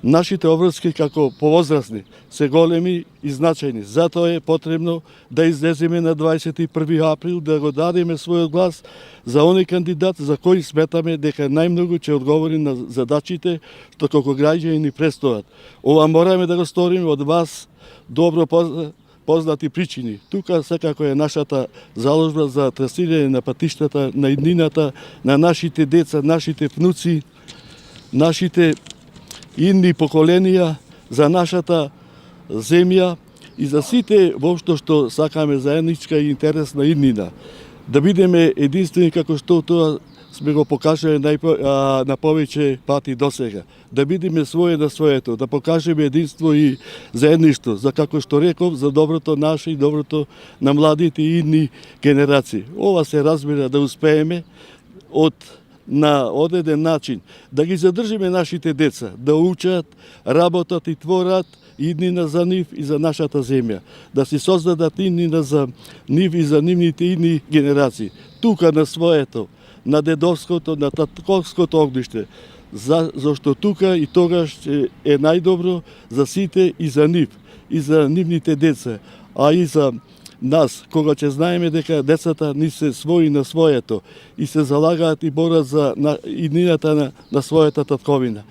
Нашите обврски како повозрасни се големи и значајни. Затоа е потребно да излеземе на 21 април да го дадеме својот глас за оној кандидат за кој сметаме дека најмногу ќе одговори на задачите што како граѓани ни престојат. Ова мораме да го сториме од вас добро познати причини. Тука секако е нашата заложба за трасирање на патиштата на иднината, на нашите деца, нашите внуци, нашите идни поколенија, за нашата земја и за сите воопшто што сакаме заедничка и интересна иднина. Да бидеме единствени како што тоа сме го покажале на повеќе пати досега. Да бидеме своје на своето, да покажеме единство и заедништво, за како што реков, за доброто наше и доброто на младите и идни генерации. Ова се разбира да успееме на одреден начин, да ги задржиме нашите деца, да учат, работат и творат иднина за нив и за нашата земја, да си создадат иднина за нив и за нивните идни генерации. Тука на своето, на дедовското, на татковското огниште, зашто тука и тогаш е најдобро за сите и за нив, и за нивните деца, а и за нас, кога ќе знаеме дека децата ни се своји на своето и се залагаат и борат за иднината на својата татковина.